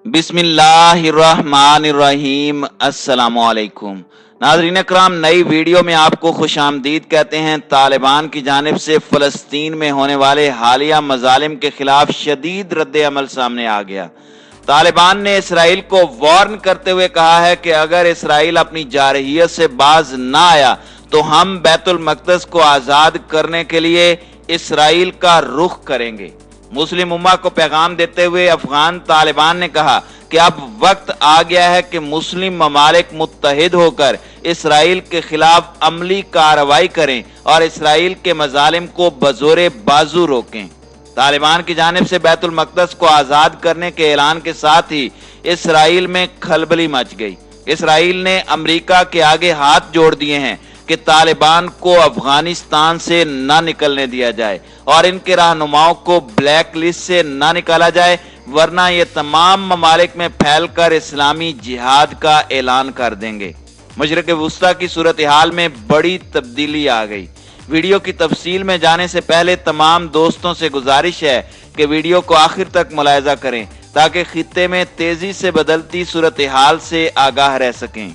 बिस्मिल्लाहिर्रहमानिर्रहीम। अस्सलामुअलैकुम नाज़रीन अकराम, नई वीडियो में आपको खुशामदीद कहते हैं। तालिबान की जानिब से फ़लस्तीन में होने वाले हालिया मज़ालिम के खिलाफ शदीद रद्द अमल सामने आ गया। तालिबान ने इसराइल को वार्न करते हुए कहा है कि अगर इसराइल अपनी जारहियत से बाज ना आया तो हम बैतुल मक़दस को आज़ाद करने के लिए इसराइल का रुख करेंगे। मुस्लिम उम्मा को पैगाम देते हुए अफगान तालिबान ने कहा कि अब वक्त आ गया है कि मुस्लिम ममालिक मुत्तहिद होकर इसराइल के खिलाफ अमली कार्रवाई करें और इसराइल के मजालिम को बजोरे बाजू रोकें। तालिबान की जानिब से बैतुल मक़दस को आज़ाद करने के ऐलान के साथ ही इसराइल में खलबली मच गई। इसराइल ने अमेरिका के आगे हाथ जोड़ दिए हैं कि तालिबान को अफगानिस्तान से ना निकलने दिया जाए और इनके रहनुमाओं को ब्लैक लिस्ट से ना निकाला जाए, वरना ये तमाम ममालिक में फैलकर इस्लामी जिहाद का ऐलान कर देंगे। मशरिक़ वुस्ता की सूरत हाल में बड़ी तब्दीली आ गई। वीडियो की तफसील में जाने से पहले तमाम दोस्तों से गुजारिश है कि वीडियो को आखिर तक मुलाहिज़ा करें ताकि खित्ते में तेजी से बदलती सूरत हाल से आगाह रह सकें।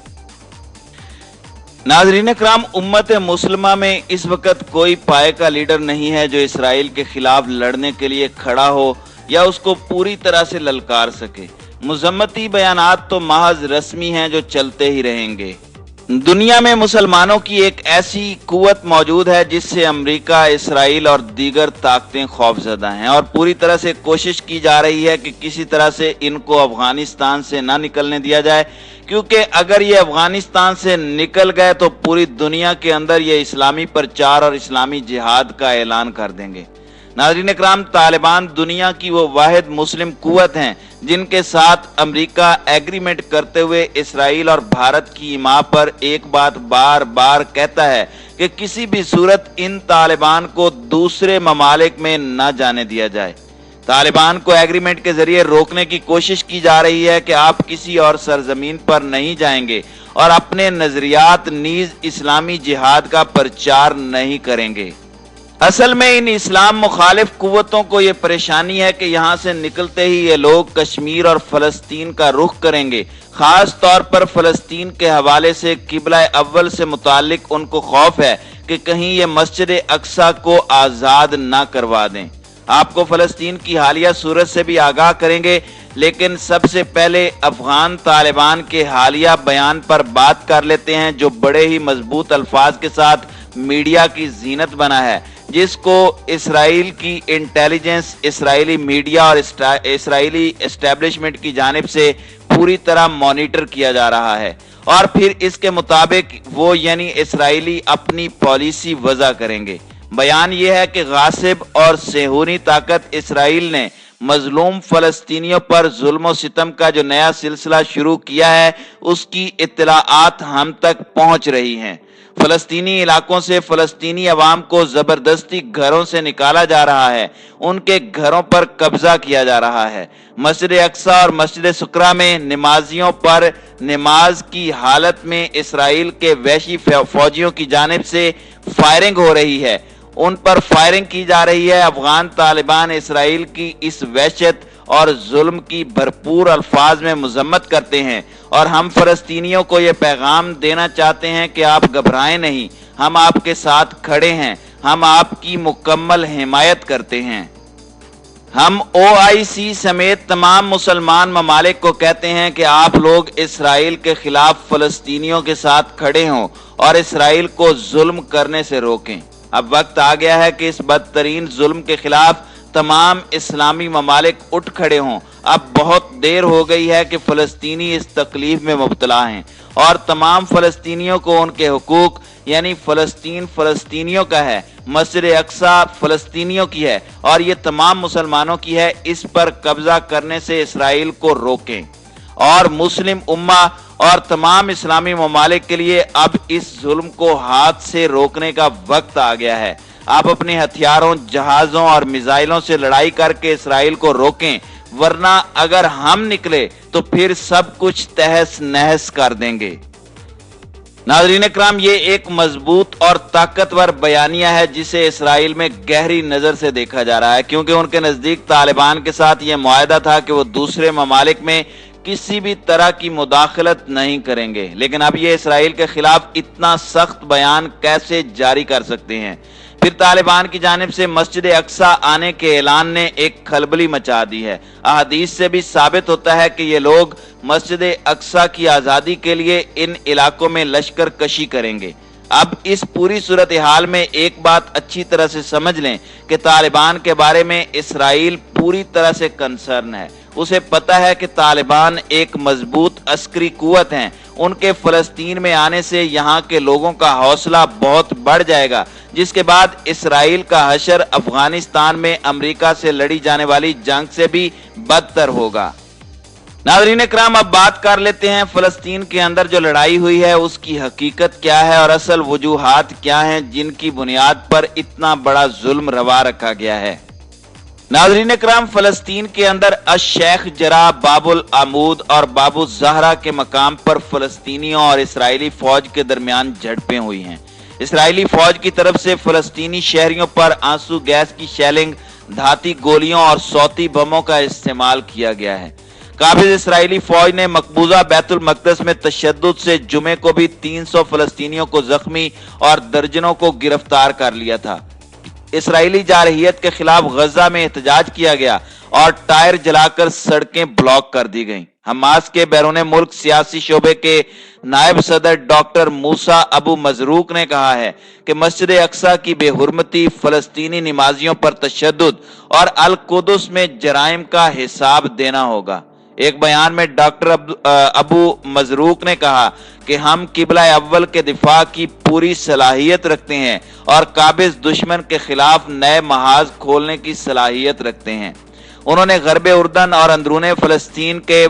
नाज़रीन कराम, उम्मत मुस्लिमा में इस वक्त कोई पाए का लीडर नहीं है जो इसराइल के खिलाफ लड़ने के लिए खड़ा हो या उसको पूरी तरह से ललकार सके। मुज़म्मती बयानात तो महज रस्मी हैं जो चलते ही रहेंगे। दुनिया में मुसलमानों की एक ऐसी कुव्वत मौजूद है जिससे अमेरिका, इसराइल और दीगर ताकतें खौफजदा हैं और पूरी तरह से कोशिश की जा रही है कि किसी तरह से इनको अफगानिस्तान से ना निकलने दिया जाए, क्योंकि अगर ये अफगानिस्तान से निकल गए तो पूरी दुनिया के अंदर ये इस्लामी प्रचार और इस्लामी जिहाद का ऐलान कर देंगे। नाज़रीन इकराम, तालिबान दुनिया की वो वाहिद मुस्लिम कुव्वत हैं जिनके साथ अमेरिका एग्रीमेंट करते हुए इसराइल और भारत की हिमा पर एक बात बार बार कहता है कि किसी भी सूरत इन तालिबान को दूसरे ममालिक में न जाने दिया जाए। तालिबान को एग्रीमेंट के जरिए रोकने की कोशिश की जा रही है कि आप किसी और सरजमीन पर नहीं जाएंगे और अपने नजरियात नीज इस्लामी जिहाद का प्रचार नहीं करेंगे। असल में इन इस्लाम मुखालिफ कुव्वतों को ये परेशानी है कि यहाँ से निकलते ही ये लोग कश्मीर और फलस्तीन का रुख करेंगे। खास तौर पर फलस्तीन के हवाले से किबला अव्वल से मुतालिक उनको खौफ है कि कहीं ये मस्जिद अक्सा को आज़ाद ना करवा दें। आपको फलस्तीन की हालिया सूरत से भी आगाह करेंगे, लेकिन सबसे पहले अफगान तालिबान के हालिया बयान पर बात कर लेते हैं जो बड़े ही मजबूत अल्फाज के साथ मीडिया की जीनत बना है, जिसको इसराइल की इंटेलिजेंस, इसराइली मीडिया और इसराइली एस्टेब्लिशमेंट की जानिब से पूरी तरह मॉनिटर किया जा रहा है और फिर इसके मुताबिक वो यानी इसराइली अपनी पॉलिसी वज़ा करेंगे। बयान यह है कि गासिब और सेहूनी ताकत इसराइल ने मजलूम फलस्तीनियों पर जुल्म सितम का जो नया सिलसिला शुरू किया है उसकी इत्तलाआत हम तक पहुंच रही हैं। फलस्तीनी इलाकों से फलस्तीनी अवाम को जबरदस्ती घरों से निकाला जा रहा है, उनके घरों पर कब्जा किया जा रहा है। मस्जिद अक्सा और मस्जिद सुकरा में नमाजियों पर नमाज की हालत में इसराइल के वहशी फौजियों की जानिब से फायरिंग हो रही है, उन पर फायरिंग की जा रही है। अफगान तालिबान इसराइल की इस वहशत और जुल्म की भरपूर अल्फाज में मजम्मत करते हैं और हम फलस्तीनियों को ये पैगाम देना चाहते हैं कि आप घबराएं नहीं, हम आपके साथ खड़े हैं, हम आपकी मुकम्मल हिमायत करते हैं। हम OIC समेत तमाम मुसलमान ममालिक को कहते हैं कि आप लोग इसराइल के खिलाफ फलस्तीनियों के साथ खड़े हों और इसराइल को जुल्म करने से रोकें। अब वक्त आ गया है कि इस बदतरीन जुल्म के खिलाफ तमाम इस्लामी ममालिक उठ खड़े हों। अब बहुत देर हो गई है कि फलस्तीनी इस तकलीफ में मुब्तला हैं और तमाम फलस्तीनियों को उनके हुकूक यानी फलस्तीन फलस्तीनियों का है, मस्जिद अक्सा फलस्तीनियों की है और ये तमाम मुसलमानों की है। इस पर कब्जा करने से इसराइल को रोकें और मुस्लिम उम्मा और तमाम इस्लामी ममालिक के लिए अब इस जुल्म को हाथ से रोकने का वक्त आ गया है। आप अपने हथियारों, जहाज़ों और मिसाइलों से लड़ाई करके इसराइल को रोकें, वरना अगर हम निकले तो फिर सब कुछ तहस नहस कर देंगे। नाज़रीन इकराम, ये एक मजबूत और ताकतवर बयानिया है जिसे इसराइल में गहरी नजर से देखा जा रहा है, क्योंकि उनके नजदीक तालिबान के साथ ये मुआहदा था कि वो दूसरे ममालिक में किसी भी तरह की मुदाखलत नहीं करेंगे। लेकिन अब ये इसराइल के खिलाफ इतना सख्त बयान कैसे जारी कर सकते हैं? फिर तालिबान की जानिब से मस्जिद अक्सा आने के ऐलान ने एक खलबली मचा दी है। अहदीस से भी साबित होता है कि ये लोग मस्जिद अक्सा की आज़ादी के लिए इन इलाकों में लश्कर कशी करेंगे। अब इस पूरी सूरत हाल में एक बात अच्छी तरह से समझ लें कि तालिबान के बारे में इसराइल पूरी तरह से कंसर्न है। उसे पता है कि तालिबान एक मजबूत अस्करी कुव्वत हैं। उनके फलस्तीन में आने से यहाँ के लोगों का हौसला बहुत बढ़ जाएगा, जिसके बाद इसराइल का हशर अफगानिस्तान में अमेरिका से लड़ी जाने वाली जंग से भी बदतर होगा। नाज़रीन इकराम, अब बात कर लेते हैं फलस्तीन के अंदर जो लड़ाई हुई है उसकी हकीकत क्या है और असल वजूहात क्या हैं जिनकी बुनियाद पर इतना बड़ा जुल्म रवा रखा गया है। नाज़रीन इकराम, फलस्तीन के अंदर अश-शेख जरा, बाबुल आमूद और बाबू ज़हरा के मकाम पर फलस्तीनियों और इसराइली फौज के दरमियान झड़पें हुई हैं। इसराइली फौज की तरफ से फलस्तीनी शहरियों पर आंसू गैस की शेलिंग, धाती गोलियों और सौती बमों का इस्तेमाल किया गया है। काबिज इसराइली फौज ने मकबूजा बैतुल मक़दस में तशद्दुद से जुमे को भी 300 फलस्तीनियों को जख्मी और दर्जनों को गिरफ्तार कर लिया था। इसराइली जारहियत के खिलाफ गजा में एहतजाज किया गया और टायर जलाकर सड़कें ब्लॉक कर दी गईं। हमास के बैरून मुल्क सियासी शोबे के नायब सदर डॉक्टर मूसा अबू मजरूक ने कहा है कि मस्जिद अक्सा की बेहुरमती, फलस्तीनी नमाजियों पर तशद्दुद और अल कुदस में जराइम का हिसाब देना होगा। एक बयान में डॉक्टर अबू मजरूक ने कहा कि हम किबला अव्वल के दिफा की पूरी सलाहियत रखते हैं और काबिज दुश्मन के खिलाफ नए महाज खोलने की सलाहियत रखते हैं। उन्होंने गरबे उर्दन और अंदरूने फलस्तीन के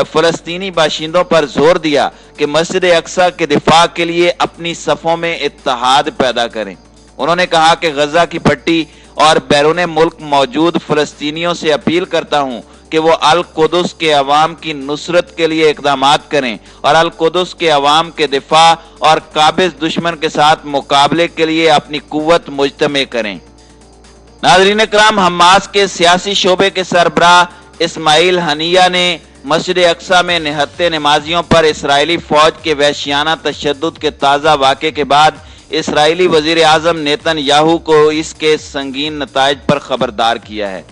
फलस्तीनी बाशिंदों पर जोर दिया कि मस्जिद अक्सा के दिफा के लिए अपनी सफ़ों में इत्तेहाद पैदा करें। उन्होंने कहा कि गजा की पट्टी और बैरून मुल्क मौजूद फलस्तीनियों से अपील करता हूँ कि वो अल कुदस के अवाम की नुसरत के लिए इक़दामात करें और अल कुदस के अवाम के दिफा और काबिज दुश्मन के साथ मुकाबले के लिए अपनी कुव्वत मुजतमे करें। नाज़रीन इकराम, हमास के सियासी शोबे के सरबराह इस्माइल हनिया ने मस्जिद अक्सा में निहत्ते नमाजियों पर इसराइली फौज के वहशियाना तशद्दुद के ताज़ा वाक़े के बाद इसराइली वज़ीर आज़म नेतन्याहू को इसके संगीन नताइज पर खबरदार किया है।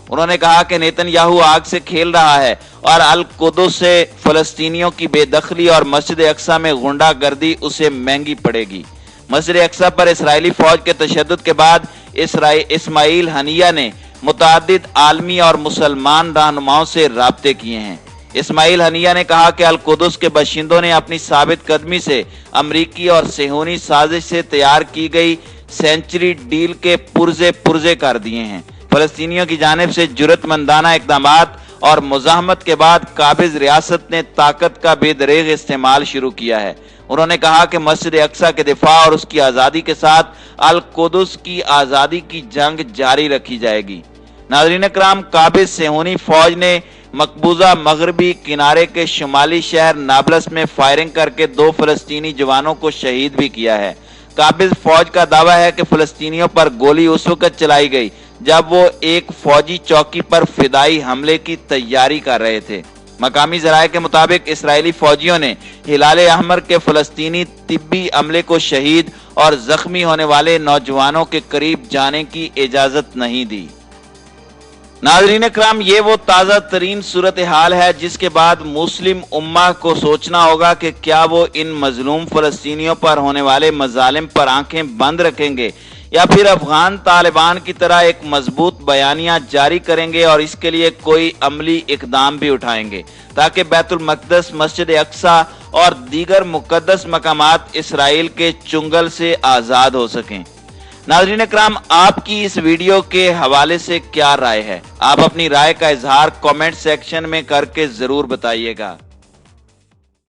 उन्होंने कहा कि नेतन्याहू आग से खेल रहा है और अल कुदस से फलस्तीनियों की बेदखली और मस्जिद अक्सा में गुंडागर्दी उसे महंगी पड़ेगी। मस्जिद अक्सा पर इसराइली फौज के तशद्दुद के बाद इस्माइल हनिया ने मुतादिद आलमी और मुसलमान रहनुमाओं से राब्ते किए हैं। इस्माइल हनिया ने कहा कि अल कुदस के बाशिंदों ने अपनी साबित कदमी से अमरीकी और सेहूनी साजिश से तैयार की गई सेंचुरी डील के पुर्जे कर दिए हैं। फलस्तीनियों की जानिब से जुर्रतमंदाना इक़दामात और मुज़ाहमत के बाद काबिज रियासत ने ताकत का बेदरेग इस्तेमाल शुरू किया है। उन्होंने कहा कि मस्जिद अक्सा के दिफा और उसकी आज़ादी के साथ अल कुदस की आज़ादी की जंग जारी रखी जाएगी। नाज़रीन इकराम, काबिज सेहूनी फौज ने मकबूजा मगरबी किनारे के शुमाली शहर नाबलस में फायरिंग करके 2 फलस्तीनी जवानों को शहीद भी किया है। काबिज फौज का दावा है कि फलस्तीनियों पर गोली उस वक्त चलाई गई जब वो एक फौजी चौकी पर फिदाई हमले की तैयारी कर रहे थे। मकामी ज़राए के मुताबिक इसराइली फौजियों ने हिलाल अहमर के फलस्तीनी तिब्बी अमले को शहीद और जख्मी होने वाले नौजवानों के करीब जाने की इजाज़त नहीं दी। नाज़रीन इकराम, ये वो ताज़ा तरीन सूरत हाल है जिसके बाद मुस्लिम उम्मा को सोचना होगा कि क्या वो इन मजलूम फलस्तीनियों पर होने वाले मजालिम पर आंखें बंद रखेंगे या फिर अफगान तालिबान की तरह एक मजबूत बयानिया जारी करेंगे और इसके लिए कोई अमली इकदाम भी उठाएंगे ताकि बैतुल मक़दस, मस्जिद अक्सा और दीगर मुक़द्दस मकामात इसराइल के चुंगल से आज़ाद हो सकें। नाज़रीन इकराम, आपकी इस वीडियो के हवाले से क्या राय है? आप अपनी राय का इजहार कमेंट सेक्शन में करके ज़रूर बताइएगा।